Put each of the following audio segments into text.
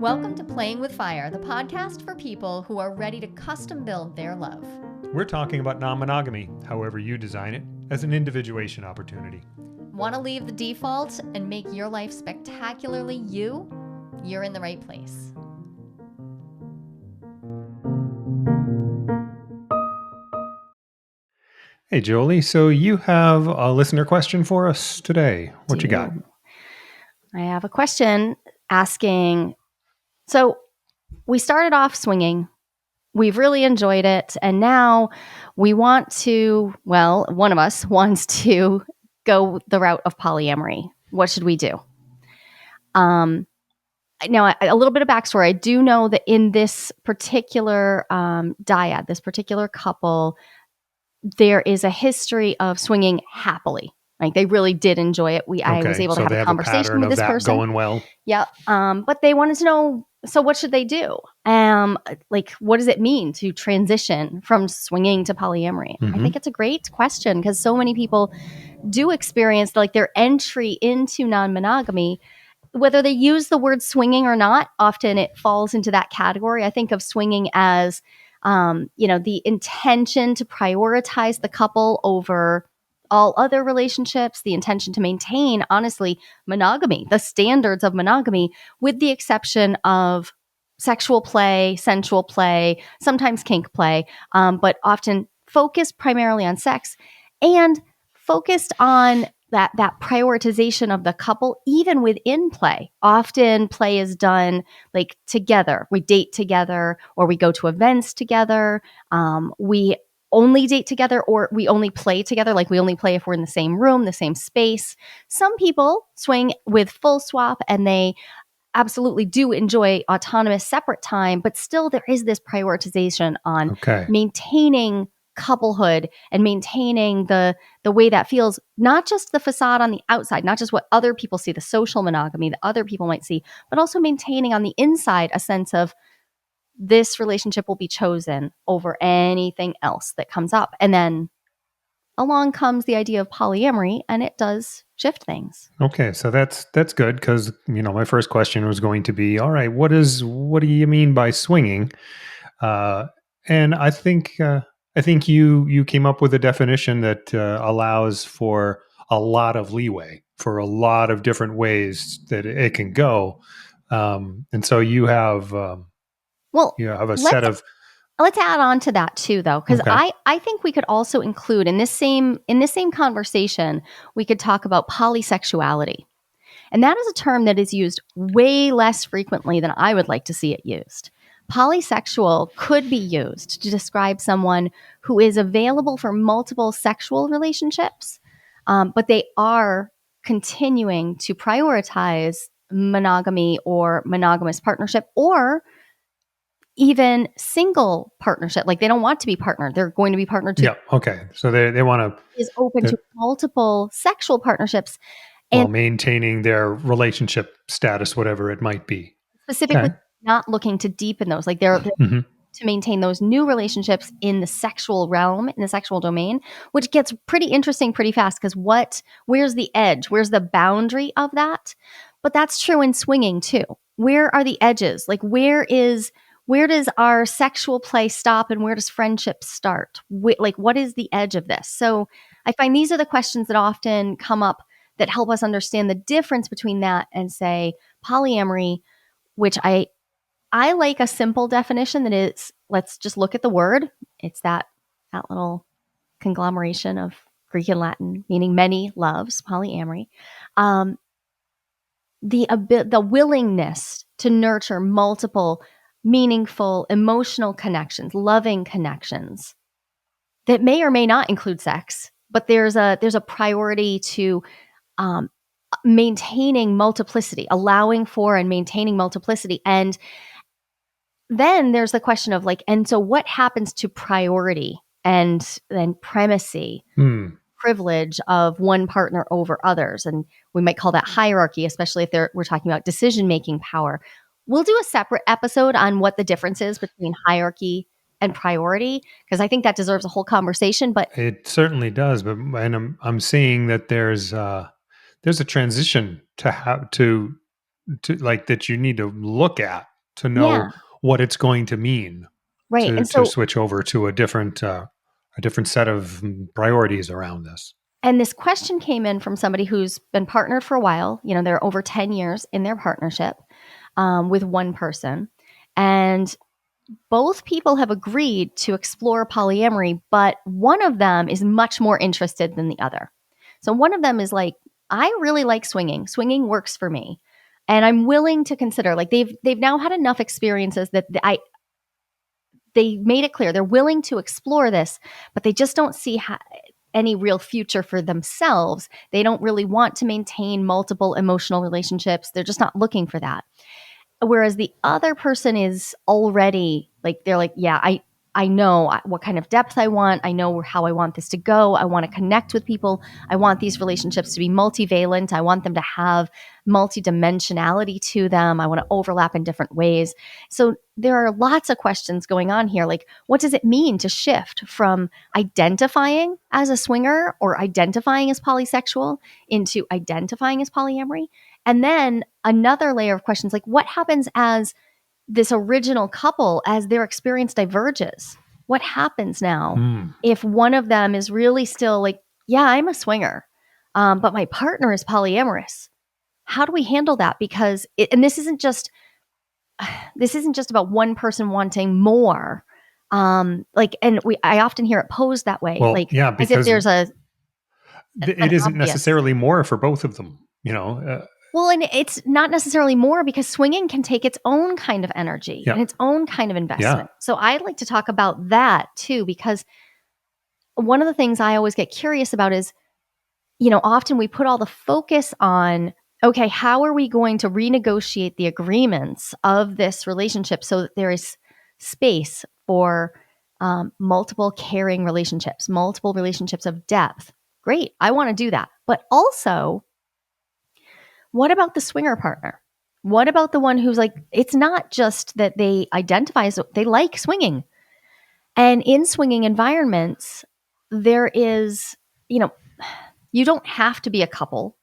Welcome to Playing with Fire, the podcast for people who are ready to custom build their love. We're talking about non-monogamy, however you design it, as an individuation opportunity. Want to leave the default and make your life spectacularly you? You're in the right place. Hey, Jolie, so you have a listener question for us today. What you got? I have a question asking, so we started off swinging. We've really enjoyed it. And now we want to, well, one of us wants to go the route of polyamory. What should we do? Now, a little bit of backstory. I do know that in this particular dyad, this particular couple, there is a history of swinging happily. Like they really did enjoy it. I was able to have a conversation with this person. Going well. Yeah. But they wanted to know, so what should they do? Like, what does it mean to transition from swinging to polyamory? I think it's a great question because so many people do experience like their entry into non-monogamy, whether they use the word swinging or not. Often it falls into that category. I think of swinging as, the intention to prioritize the couple over all other relationships, the intention to maintain, honestly, monogamy, the standards of monogamy, with the exception of sexual play, sensual play, sometimes kink play, but often focused primarily on sex and focused on that prioritization of the couple, even within play. Often play is done like together. We date together or we go to events together. We only date together or we only play together. Like we only play if we're in the same room, the same space. Some people swing with full swap and they absolutely do enjoy autonomous separate time, but still there is this prioritization on maintaining couplehood and maintaining the way that feels, not just the facade on the outside, not just what other people see, the social monogamy that other people might see, but also maintaining on the inside a sense of this relationship will be chosen over anything else that comes up. And then along comes the idea of polyamory, and it does shift things. Okay, so that's good because my first question was going to be, all right, what do you mean by swinging? And I think you came up with a definition that allows for a lot of leeway for a lot of different ways that it can go, and so you have a set of. Let's add on to that too, though, because I think we could also include in this same conversation, we could talk about polysexuality. And that is a term that is used way less frequently than I would like to see it used. Polysexual could be used to describe someone who is available for multiple sexual relationships, but they are continuing to prioritize monogamy or monogamous partnership or even single partnership. Like they don't want to be partnered. They're going to be partnered too. Yeah. Okay. So they want to is open to multiple sexual partnerships while maintaining their relationship status, whatever it might be. Specifically not looking to deepen those. Like they're to maintain those new relationships in the sexual realm, in the sexual domain, which gets pretty interesting pretty fast because where's the edge? Where's the boundary of that? But that's true in swinging too. Where are the edges? Like where does our sexual play stop and where does friendship start? What is the edge of this? So I find these are the questions that often come up that help us understand the difference between that and, say, polyamory, which I like a simple definition that is, let's just look at the word. It's that little conglomeration of Greek and Latin, meaning many loves, polyamory. The willingness to nurture multiple meaningful emotional connections, loving connections that may or may not include sex, but there's a priority to maintaining multiplicity, allowing for and maintaining multiplicity. And then there's the question of and so what happens to priority and then primacy, privilege of one partner over others? And we might call that hierarchy, especially if we're talking about decision-making power. We'll do a separate episode on what the difference is between hierarchy and priority, because I think that deserves a whole conversation. But it certainly does. And I'm seeing that there's a transition to like that you need to look at to know Yeah. what it's going to mean Right. And to so, switch over to a different set of priorities around this. and this question came in from somebody who's been partnered for a while. They're over 10 years in their partnership with one person. And both people have agreed to explore polyamory, but one of them is much more interested than the other. So one of them is like, I really like swinging. Swinging works for me. And I'm willing to consider, like, they've now had enough experiences that they made it clear they're willing to explore this, but they just don't see any real future for themselves. They don't really want to maintain multiple emotional relationships. They're just not looking for that. Whereas the other person is already like, they're like, yeah, I know what kind of depth I want. I know how I want this to go. I want to connect with people. I want these relationships to be multivalent. I want them to have multidimensionality to them. I want to overlap in different ways. So there are lots of questions going on here. Like, what does it mean to shift from identifying as a swinger or identifying as polysexual into identifying as polyamory? And then another layer of questions like, what happens as this original couple, as their experience diverges? What happens now if one of them is really still like, yeah, I'm a swinger, but my partner is polyamorous? How do we handle that? Because and this isn't just about one person wanting more. I often hear it posed that way, Well, like yeah, as if because there's an it isn't obvious. necessarily more for both of them. Well, and it's not necessarily more, because swinging can take its own kind of energy Yeah. and its own kind of investment. Yeah. So I'd like to talk about that too, because one of the things I always get curious about is, often we put all the focus on, okay, how are we going to renegotiate the agreements of this relationship so that there is space for multiple caring relationships, multiple relationships of depth. Great. I want to do that. But also, what about the swinger partner? What about the one who's like, it's not just that they identify as, they like swinging. And in swinging environments, there is, you don't have to be a couple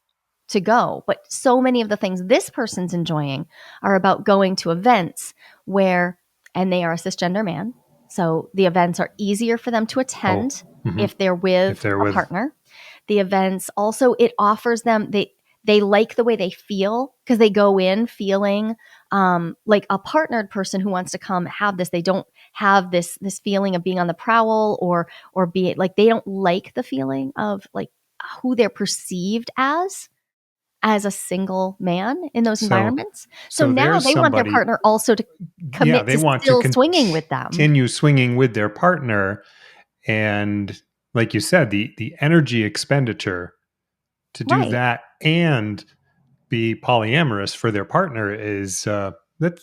to go, but so many of the things this person's enjoying are about going to events where, and they are a cisgender man, so the events are easier for them to attend if they're with a partner. The events also, it offers them, they like the way they feel because they go in feeling like a partnered person who wants to come have this. They don't have this feeling of being on the prowl or be like, they don't like the feeling of like who they're perceived as a single man in those environments. So now they want their partner also to commit they to want still to swinging with them. continue swinging with their partner. And like you said, the energy expenditure to do Right. that and be polyamorous for their partner is that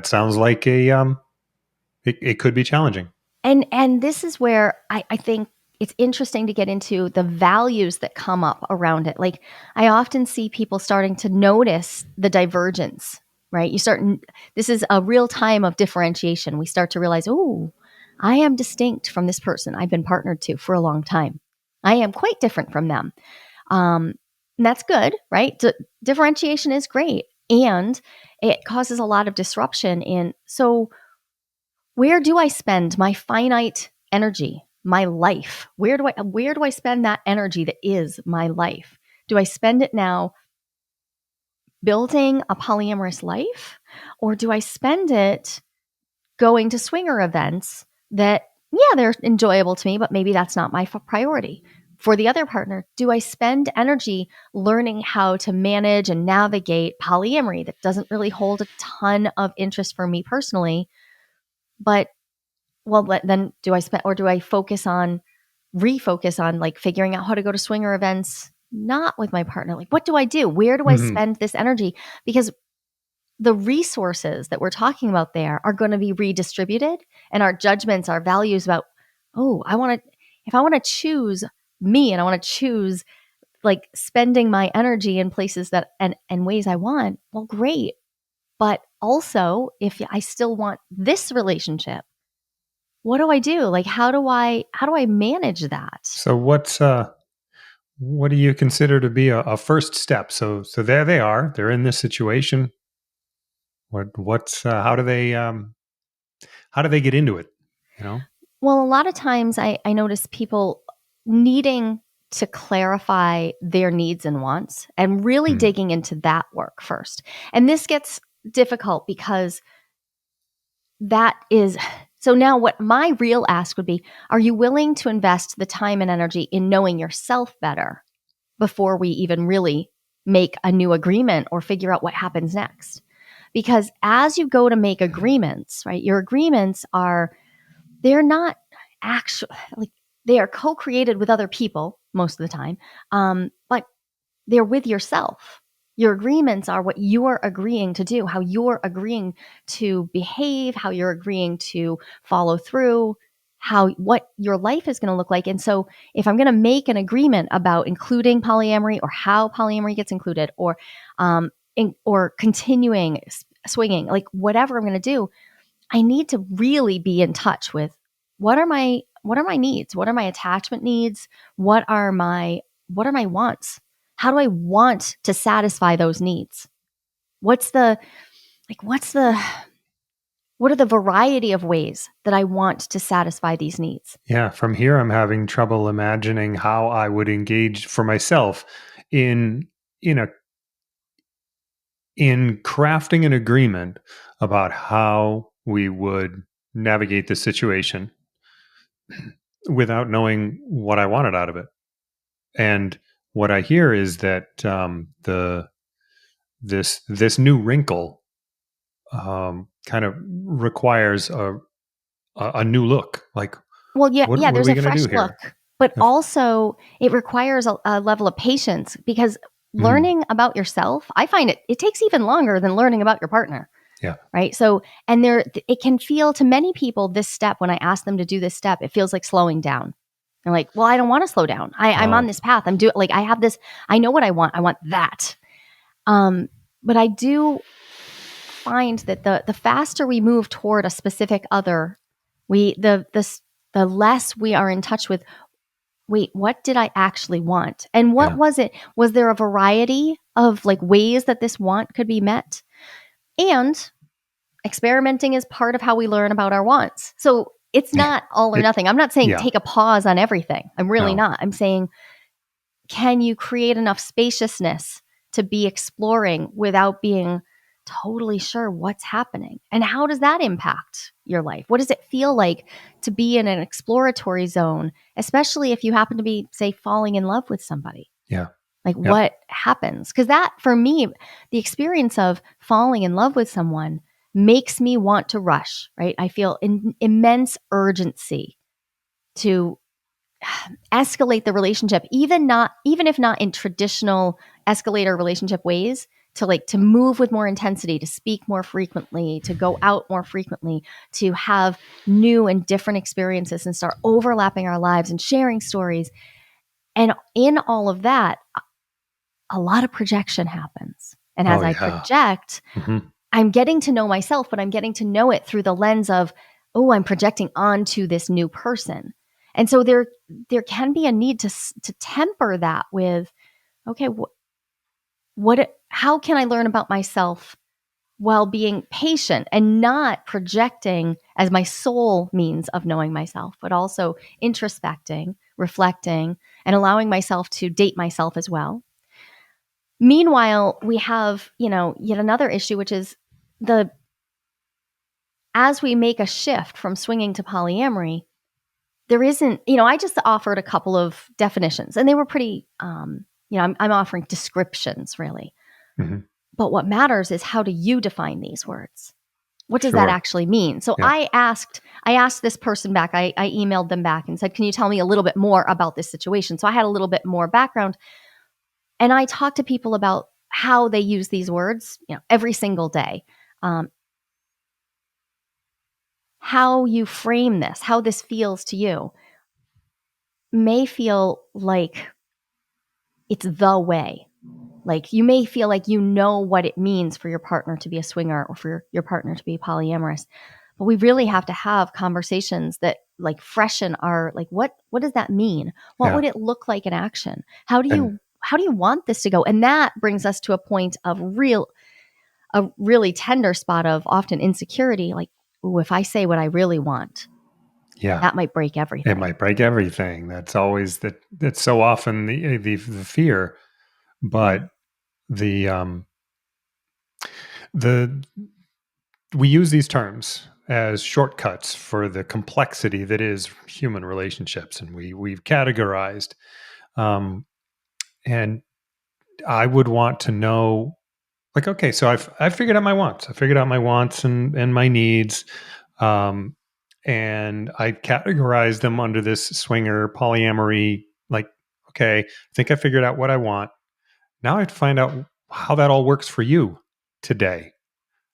sounds like it could be challenging. And this is where I think it's interesting to get into the values that come up around it. Like, I often see people starting to notice the divergence, right? This is a real time of differentiation. We start to realize, oh, I am distinct from this person I've been partnered to for a long time. I am quite different from them. And that's good, right? Differentiation is great. And it causes a lot of disruption so where do I spend my finite energy, my life? Where do I spend that energy that is my life? Do I spend it now building a polyamorous life, or do I spend it going to swinger events that, yeah, they're enjoyable to me, but maybe that's not my priority? For the other partner, do I spend energy learning how to manage and navigate polyamory that doesn't really hold a ton of interest for me personally, but then do I spend, or do I refocus on like figuring out how to go to swinger events, not with my partner? Like, what do I do? Where do I spend this energy? Because the resources that we're talking about there are going to be redistributed, and our judgments, our values about, oh, if I want to choose me and I want to choose like spending my energy in places that, and ways I want, well, great. But also, if I still want this relationship, what do I do? Like, how do I manage that? So what do you consider to be a first step? So there they are. They're in this situation. What's how do they get into it? You know? Well, a lot of times I notice people needing to clarify their needs and wants and really Mm. digging into that work first. And this gets difficult because that is so now what my real ask would be, are you willing to invest the time and energy in knowing yourself better before we even really make a new agreement or figure out what happens next? Because as you go to make agreements, right, your agreements they're not actually like they are co-created with other people most of the time, but they're with yourself. Your agreements are what you're agreeing to do, how you're agreeing to behave, how you're agreeing to follow through, what your life is going to look like. And so if I'm going to make an agreement about including polyamory or how polyamory gets included or continuing swinging, like whatever I'm going to do, I need to really be in touch with what are my needs? What are my attachment needs? What are my wants? How do I want to satisfy those needs? What's the what are the variety of ways that I want to satisfy these needs? Yeah, from here I'm having trouble imagining how I would engage for myself in in a in crafting an agreement about how we would navigate the situation without knowing what I wanted out of it. And what I hear is that the this new wrinkle kind of requires a new look. Like, Well, what yeah, are there's we a going to fresh do look, here? but If- also it requires a level of patience because Mm, learning about yourself, I find it takes even longer than learning about your partner. yeah, Right. So, and it can feel to many people this step, when I ask them to do this step, it feels like slowing down. They're like, well, I don't want to slow down. I'm on oh, this path. I'm doing like, I have this, I know what I want. I want that. But I do find that the faster we move toward a specific other, the less we are in touch with, wait, what did I actually want? And what yeah, was it? Was there a variety of like ways that this want could be met? And experimenting is part of how we learn about our wants. So it's not all or it, nothing. I'm not saying yeah, take a pause on everything. I'm really no, not. I'm saying, can you create enough spaciousness to be exploring without being totally sure what's happening? And how does that impact your life? What does it feel like to be in an exploratory zone, especially if you happen to be, say, falling in love with somebody? yeah, Like yeah, what happens? Because that, for me, the experience of falling in love with someone makes me want to rush, right? I feel immense urgency to escalate the relationship, even if not in traditional escalator relationship ways, to move with more intensity, to speak more frequently, to go out more frequently, to have new and different experiences and start overlapping our lives and sharing stories. And in all of that, a lot of projection happens. And oh as I yeah, project, hmm I'm getting to know myself, but I'm getting to know it through the lens of, oh, I'm projecting onto this new person. And so there can be a need to temper that with, okay, how can I learn about myself while being patient and not projecting as my sole means of knowing myself, but also introspecting, reflecting, and allowing myself to date myself as well. Meanwhile, we have, yet another issue, which is the as we make a shift from swinging to polyamory, there isn't, I just offered a couple of definitions and they were pretty, I'm offering descriptions really. hmm But what matters is, how do you define these words? What does that sure, actually mean? So yeah, I asked this person back, I emailed them back and said, can you tell me a little bit more about this situation? So I had a little bit more background. And I talk to people about how they use these words, every single day. Um, how you frame this, how this feels to you, may feel like it's the way. Like you may feel like you know what it means for your partner to be a swinger or for your partner to be polyamorous. But we really have to have conversations that like freshen our like what does that mean? What yeah, would it look like in action? How do and you want this to go? And that brings us to a point of a really tender spot of often insecurity, like, ooh, if I say what I really want, Yeah. that might break everything. It might break everything. That's always that's so often the fear. But the we use these terms as shortcuts for the complexity that is human relationships, and we've categorized. And I would want to know, like, okay, so I've figured out my wants. I figured out my wants and my needs, and I categorized them under this swinger polyamory. Like, okay, I think I figured out what I want. Now I have to find out how that all works for you today.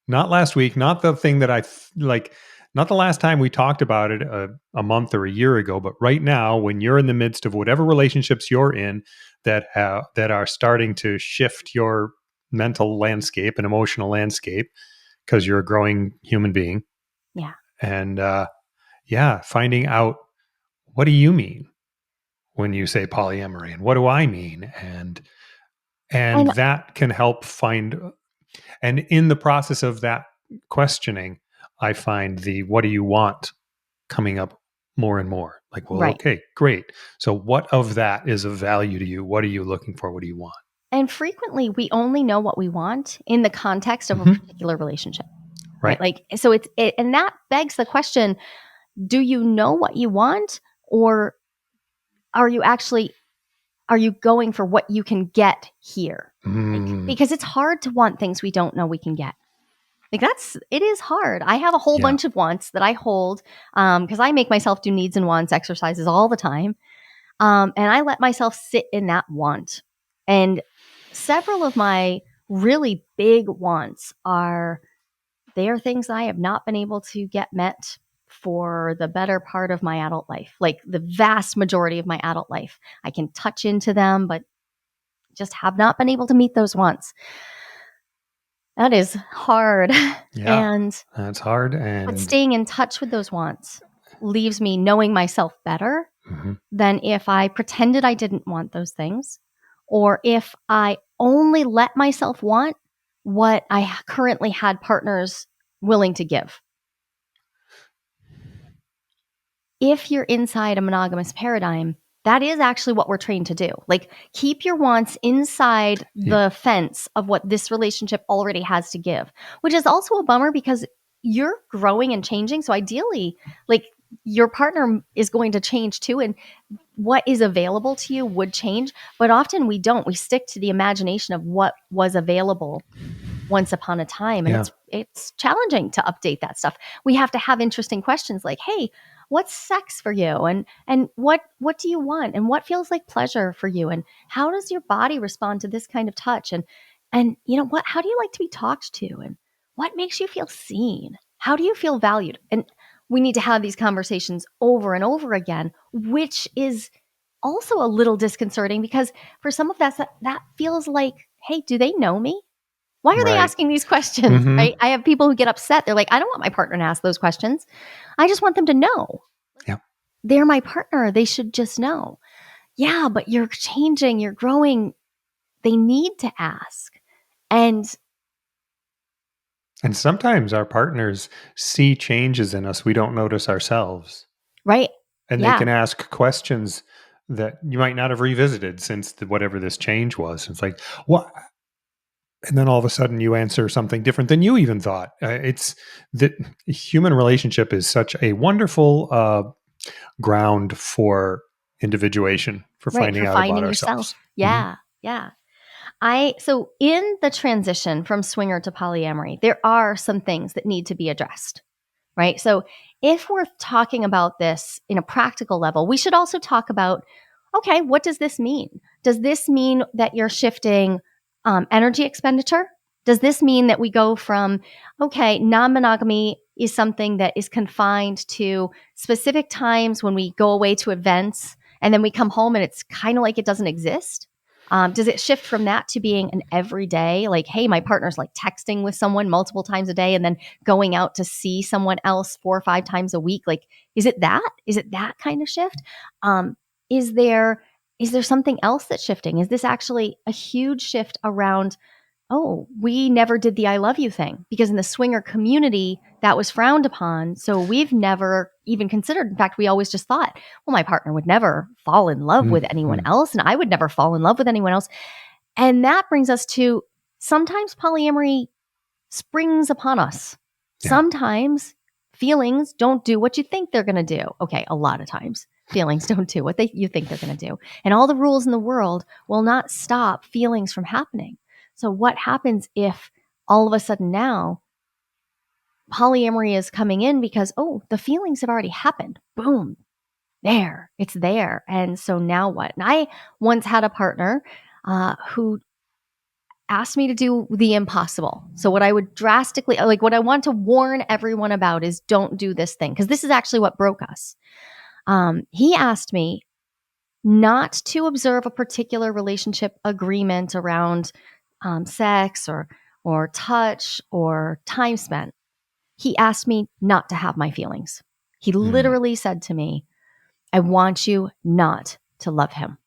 Not last week, not the thing that like, not the last time we talked about it a month or a year ago, but right now, when you're in the midst of whatever relationships you're in that are starting to shift your mental landscape and emotional landscape because you're a growing human being. Yeah. And finding out, what do you mean when you say polyamory, and what do I mean? And that can help find. And in the process of that questioning, I find the what do you want coming up more and more. Like, well, Right. okay, great. So what of that is of value to you? What are you looking for? What do you want? And frequently we only know what we want in the context of a Mhm. particular relationship. Right. Like, so and that begs the question, do you know what you want, or are you going for what you can get here? Because it's hard to want things we don't know we can get. Like, it is hard. I have a whole bunch of wants that I hold because I make myself do needs and wants exercises all the time. And I let myself sit in that want. And several of my really big wants they are things I have not been able to get met for the better part of my adult life, like the vast majority of my adult life. I can touch into them, but just have not been able to meet those wants. That is hard. Yeah, And that's hard. but And staying in touch with those wants leaves me knowing myself better Mhm. than if I pretended I didn't want those things, or if I only let myself want what I currently had partners willing to give. If you're inside a monogamous paradigm, that is actually what we're trained to do. Like, keep your wants inside the fence of what this relationship already has to give, which is also a bummer because you're growing and changing. So ideally, like, your partner is going to change too, and what is available to you would change. But often we don't. We stick to the imagination of what was available once upon a time, and it's challenging to update that stuff. We have to have interesting questions like, hey, what's sex for you, and what do you want, and what feels like pleasure for you, and how does your body respond to this kind of touch, and you know what, how do you like to be talked to, and what makes you feel seen, how do you feel valued? And we need to have these conversations over and over again, which is also a little disconcerting because for some of that feels like, hey, do they know me? Why are they asking these questions, right? I have people who get upset. They're like, I don't want my partner to ask those questions. I just want them to know. Yeah. They're my partner. They should just know. Yeah, but you're changing, you're growing. They need to ask. And sometimes our partners see changes in us we don't notice ourselves. right. And they can ask questions that you might not have revisited since whatever this change was. It's like, what? And then all of a sudden you answer something different than you even thought. It's that human relationship is such a wonderful ground for individuation, for finding out about ourselves. Yeah. Yeah. So in the transition from swinger to polyamory, there are some things that need to be addressed, right? So if we're talking about this in a practical level, we should also talk about, okay, what does this mean? Does this mean that you're shifting energy expenditure? Does this mean that we go from, okay, non-monogamy is something that is confined to specific times when we go away to events and then we come home and it's kind of like it doesn't exist? Does it shift from that to being an everyday, like, hey, my partner's like texting with someone multiple times a day and then going out to see someone else 4 or 5 times a week? Like, is it that kind of shift? Is there something else that's shifting? Is this actually a huge shift around, oh, we never did the I love you thing, because in the swinger community that was frowned upon. So we've never even considered. In fact, we always just thought, well, my partner would never fall in love with anyone else, and I would never fall in love with anyone else. And that brings us to sometimes polyamory springs upon us. Yeah. Sometimes feelings don't do what you think they're going to do. Okay, a lot of times feelings don't do what you think they're going to do. And all the rules in the world will not stop feelings from happening. So what happens if all of a sudden now polyamory is coming in because, oh, the feelings have already happened. Boom, there, it's there. And so now what? And I once had a partner who asked me to do the impossible. So what I would drastically, like what I want to warn everyone about is don't do this thing, because this is actually what broke us. He asked me not to observe a particular relationship agreement around sex or touch or time spent. He asked me not to have my feelings. He literally said to me, I want you not to love him.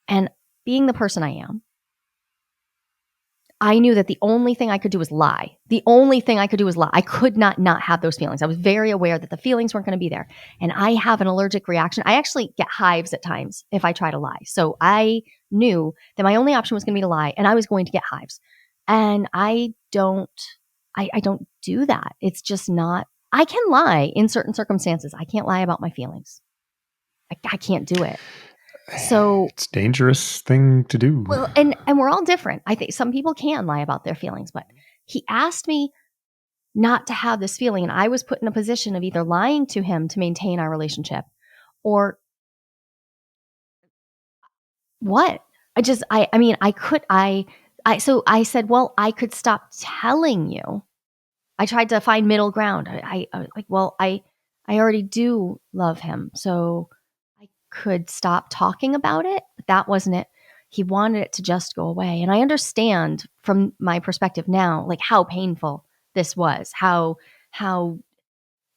And being the person I am, I knew that the only thing I could do was lie. The only thing I could do was lie. I could not have those feelings. I was very aware that the feelings weren't going to be there. And I have an allergic reaction. I actually get hives at times if I try to lie. So I knew that my only option was going to be to lie, and I was going to get hives. And I don't do that. It's just not, I can lie in certain circumstances. I can't lie about my feelings. I can't do it. So it's a dangerous thing to do. Well, and we're all different. I think some people can lie about their feelings, but he asked me not to have this feeling, and I was put in a position of either lying to him to maintain our relationship or what? So I said, well, I could stop telling you. I tried to find middle ground. I like, well, I already do love him, so I could stop talking about it, but that wasn't it. He wanted it to just go away. And I understand from my perspective now, like how painful this was, how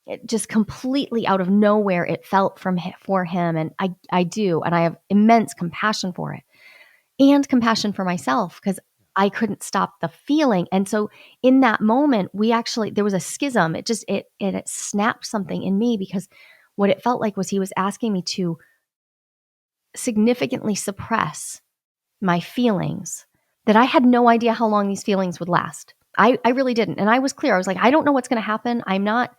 it just completely out of nowhere it felt for him. And I do, and I have immense compassion for it and compassion for myself, because I couldn't stop the feeling. And so in that moment, there was a schism. It snapped something in me, because what it felt like was he was asking me to significantly suppress my feelings, that I had no idea how long these feelings would last. I really didn't. And I was clear. I was like, I don't know what's going to happen. I'm not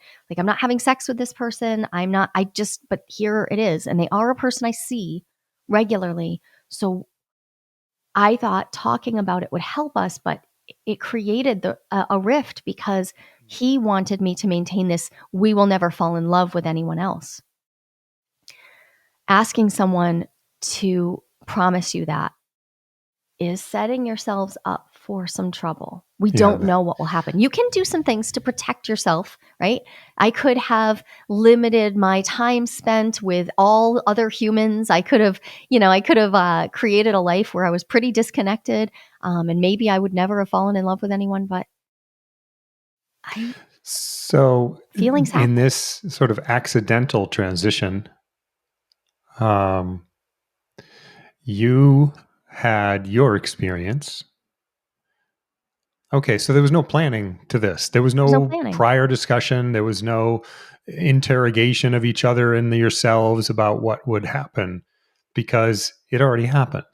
having sex with this person. But here it is. And they are a person I see regularly. So I thought talking about it would help us, but it created a rift, because he wanted me to maintain this, we will never fall in love with anyone else. Asking someone to promise you that is setting yourselves up for some trouble. We don't know what will happen. You can do some things to protect yourself, right? I could have limited my time spent with all other humans. I could have created a life where I was pretty disconnected, and maybe I would never have fallen in love with anyone, but feelings happen. In this sort of accidental transition, you had your experience. Okay, so there was no planning to this. There was no prior discussion. There was no interrogation of each other and yourselves about what would happen, because it already happened.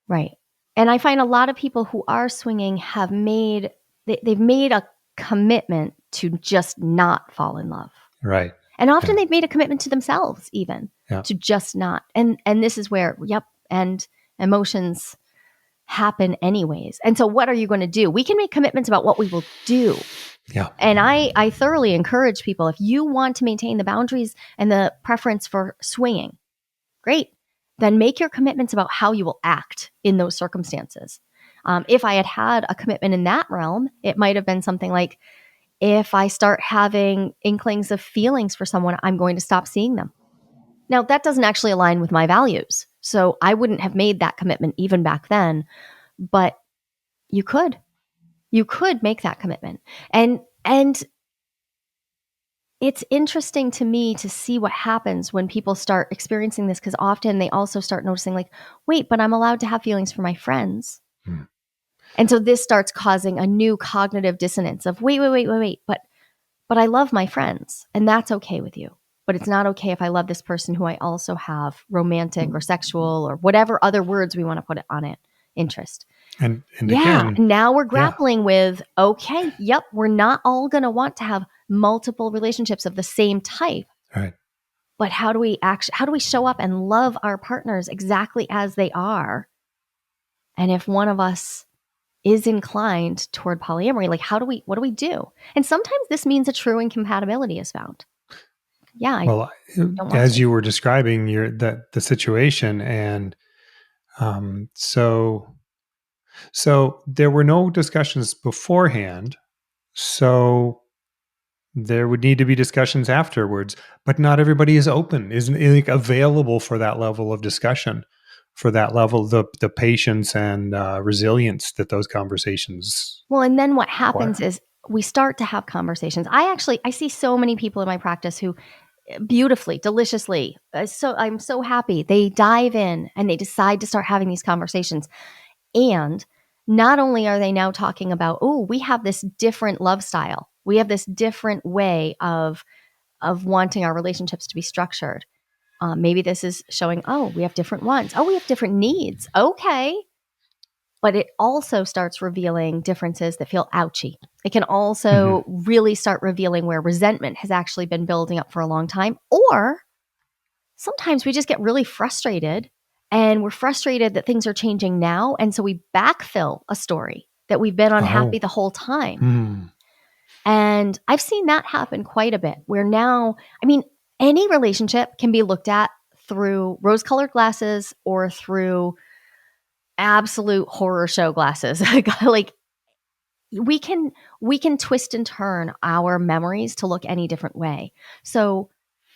Right. And I find a lot of people who are swinging they've made a commitment to just not fall in love. Right. And often they've made a commitment to themselves even to just not. And this is where, and emotions happen anyways. And so what are you going to do? We can make commitments about what we will do. Yeah. And I thoroughly encourage people, if you want to maintain the boundaries and the preference for swinging, great. Then make your commitments about how you will act in those circumstances. If I had a commitment in that realm, it might have been something like, if I start having inklings of feelings for someone, I'm going to stop seeing them. Now, that doesn't actually align with my values, so I wouldn't have made that commitment even back then, but you could make that commitment. And it's interesting to me to see what happens when people start experiencing this, because often they also start noticing like, wait, but I'm allowed to have feelings for my friends. Hmm. And so this starts causing a new cognitive dissonance of wait, but I love my friends and that's okay with you. But it's not okay if I love this person who I also have romantic or sexual or whatever other words we want to put it on it, interest. And Yeah. again, Now we're grappling with, okay, yep, we're not all going to want to have multiple relationships of the same type. right. But how do we show up and love our partners exactly as they are? And if one of us is inclined toward polyamory, like what do we do? And sometimes this means a true incompatibility is found. Yeah, I Well, don't want as to. you were describing the situation, and so there were no discussions beforehand. So there would need to be discussions afterwards, but not everybody is open, isn't like, available for that level of discussion, for that level, the patience and resilience that those conversations Well, and then what require. happens is we start to have conversations. I see so many people in my practice who beautifully, deliciously, so I'm so happy. They dive in and they decide to start having these conversations. And not only are they now talking about, oh, we have this different love style. We have this different way of wanting our relationships to be structured. Maybe this is showing, oh, we have different ones. Oh, we have different needs. Okay. But it also starts revealing differences that feel ouchy. It can also really start revealing where resentment has actually been building up for a long time. Or sometimes we just get really frustrated and we're frustrated that things are changing now. And so we backfill a story that we've been unhappy the whole time. Hmm. And I've seen that happen quite a bit where now, I mean, any relationship can be looked at through rose colored glasses or through absolute horror show glasses. Like we can twist and turn our memories to look any different way. So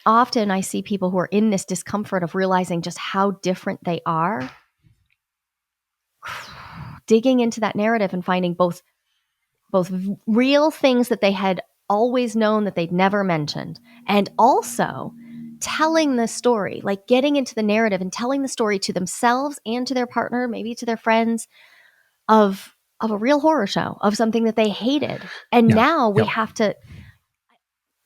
often I see people who are in this discomfort of realizing just how different they are, digging into that narrative and finding both real things that they had always known that they'd never mentioned, and also telling the story, like getting into the narrative and telling the story to themselves and to their partner, maybe to their friends, of a real horror show, of something that they hated. And now we have to,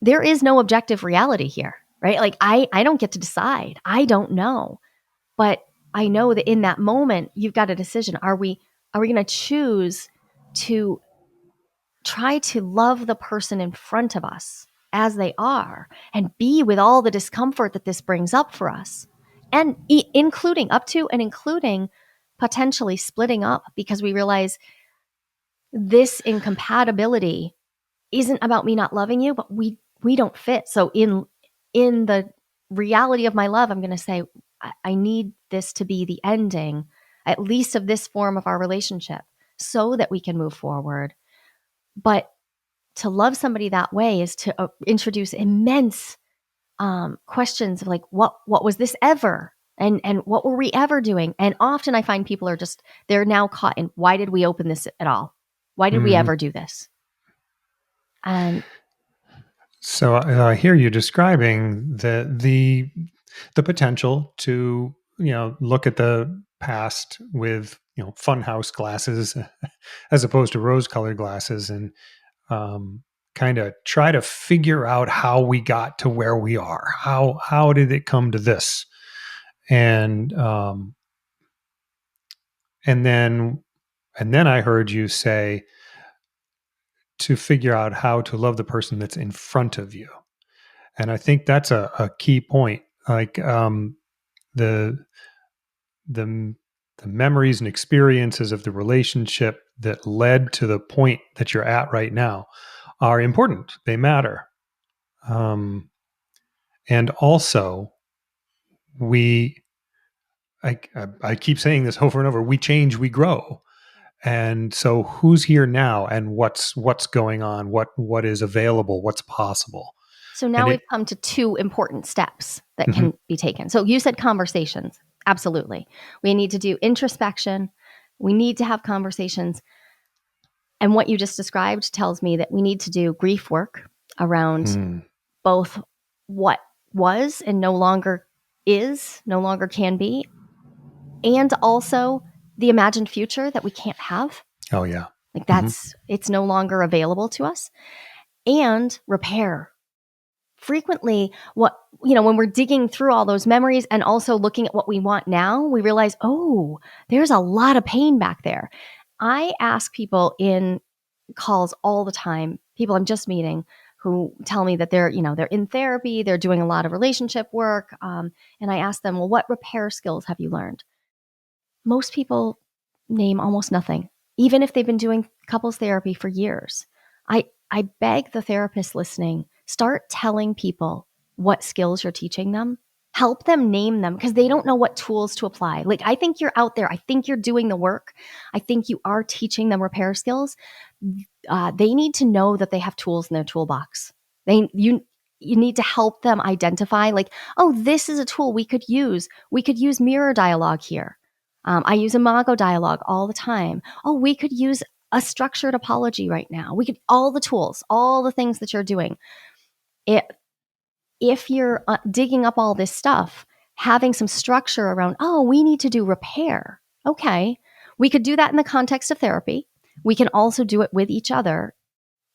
there is no objective reality here, right? Like I don't get to decide. I don't know. But I know that in that moment, you've got a decision. Are we going to choose to try to love the person in front of us as they are and be with all the discomfort that this brings up for us, and including up to and including potentially splitting up because we realize this incompatibility isn't about me not loving you, but we don't fit. So in the reality of my love, I'm going to say I need this to be the ending, at least of this form of our relationship, so that we can move forward. But to love somebody that way is to introduce immense questions of like, what was this ever? And what were we ever doing? And often I find people they're now caught in, why did we open this at all? Why did we ever do this? And so I hear you describing the potential to look at the past with funhouse glasses as opposed to rose colored glasses, and kind of try to figure out how we got to where we are. How did it come to this? And and then I heard you say to figure out how to love the person that's in front of you. And I think that's a key point. Like the the the memories and experiences of the relationship that led to the point that you're at right now are important. They matter. And also, we I keep saying this over and over, we change, we grow. And so who's here now and what's going on, what is available, what's possible. so now we've come to two important steps that can be taken. So you said conversations. Absolutely. We need to do introspection. We need to have conversations. And what you just described tells me that we need to do grief work around both what was and no longer is, no longer can be, and also the imagined future that we can't have. Oh, yeah. Like it's no longer available to us. And repair. Frequently, when we're digging through all those memories and also looking at what we want now, we realize, oh, there's a lot of pain back there. I ask people in calls all the time, people I'm just meeting who tell me that they're in therapy, they're doing a lot of relationship work. And I ask them, well, what repair skills have you learned? Most people name almost nothing, even if they've been doing couples therapy for years. I beg the therapist listening, start telling people what skills you're teaching them. Help them name them because they don't know what tools to apply. Like, I think you're out there. I think you're doing the work. I think you are teaching them repair skills. They need to know that they have tools in their toolbox. You need to help them identify, like, oh, this is a tool we could use. We could use mirror dialogue here. I use Imago dialogue all the time. Oh, we could use a structured apology right now. We could, all the tools, all the things that you're doing. If you're digging up all this stuff, having some structure around, oh, we need to do repair. Okay. We could do that in the context of therapy. We can also do it with each other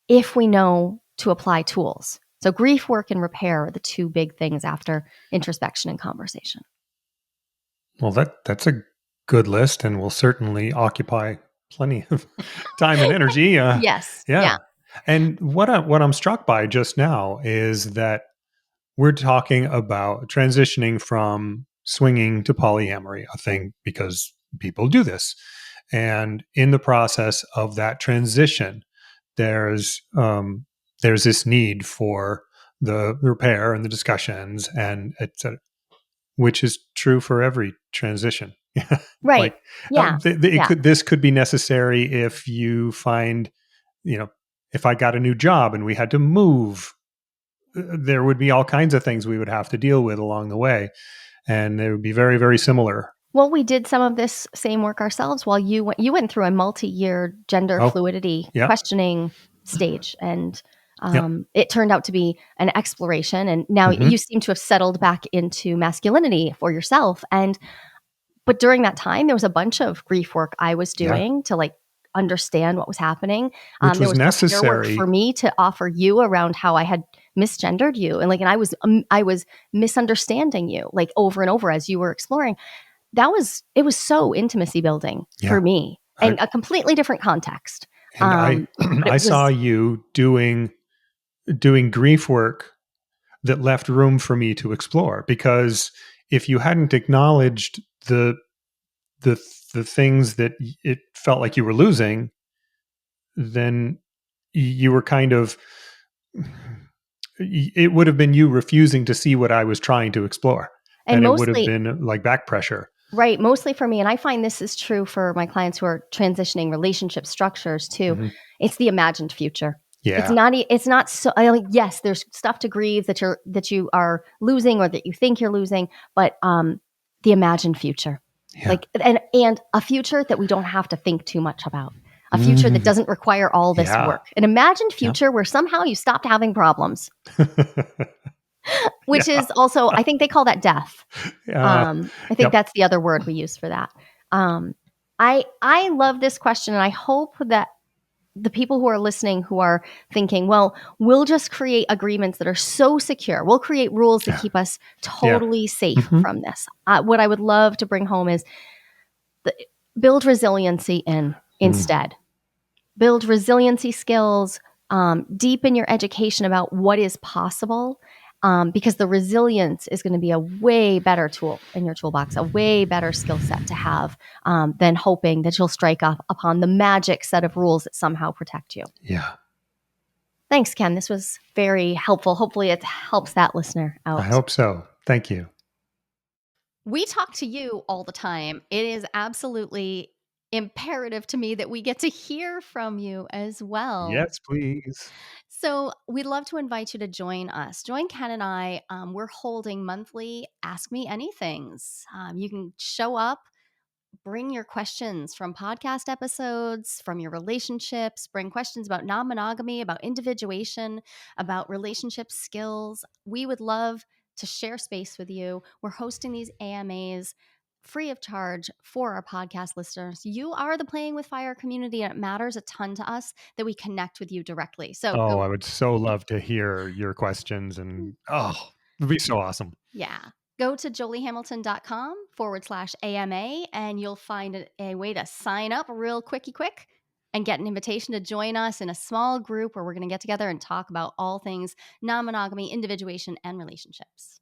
if we know to apply tools. So grief work and repair are the two big things after introspection and conversation. Well, that's a good list and will certainly occupy plenty of time and energy. Yes. Yeah. And what I'm struck by just now is that we're talking about transitioning from swinging to polyamory, a thing because people do this. And in the process of that transition, there's this need for the repair and the discussions and etc., which is true for every transition. Right. Like, Yeah. this could be necessary if you find, if I got a new job and we had to move, there would be all kinds of things we would have to deal with along the way. And they would be very, very similar. Well, we did some of this same work ourselves while you went through a multi-year gender fluidity questioning stage. And it turned out to be an exploration. And now you seem to have settled back into masculinity for yourself. But during that time, there was a bunch of grief work I was doing to like understand what was happening. Which there was necessary work for me to offer you around how I had misgendered you. And I was misunderstanding you like over and over as you were exploring. It was so intimacy building for me and a completely different context. And I saw you doing grief work that left room for me to explore, because if you hadn't acknowledged the things that it felt like you were losing, then you were kind of, it would have been you refusing to see what I was trying to explore. And it would have been like back pressure. Right. Mostly for me. And I find this is true for my clients who are transitioning relationship structures too. It's the imagined future. Yeah. It's not so, yes, there's stuff to grieve that you are losing or that you think you're losing, but the imagined future, like, and a future that we don't have to think too much about, a future that doesn't require all this work, an imagined future where somehow you stopped having problems, which is also, I think they call that death. I think that's the other word we use for that. I love this question, and I hope that the people who are listening who are thinking, well, we'll just create agreements that are so secure. We'll create rules that keep us totally safe from this. What I would love to bring home is build resiliency instead. Build resiliency skills, deepen your education about what is possible, because the resilience is going to be a way better tool in your toolbox, a way better skill set to have than hoping that you'll strike upon the magic set of rules that somehow protect you. Yeah. Thanks, Ken. This was very helpful. Hopefully it helps that listener out. I hope so. Thank you. We talk to you all the time. It is absolutely imperative to me that we get to hear from you as well. Yes, please. So we'd love to invite you to join us. Join Ken and I. We're holding monthly Ask Me Anythings. You can show up, bring your questions from podcast episodes, from your relationships, bring questions about non-monogamy, about individuation, about relationship skills. We would love to share space with you. We're hosting these AMAs free of charge for our podcast listeners. You are the Playing with Fire community, and it matters a ton to us that we connect with you directly. So Oh, go, I would so love to hear your questions, and it'd be so awesome. yeah. Go to joliehamilton.com/AMA and you'll find a way to sign up real quick and get an invitation to join us in a small group where we're going to get together and talk about all things non-monogamy, individuation, and relationships.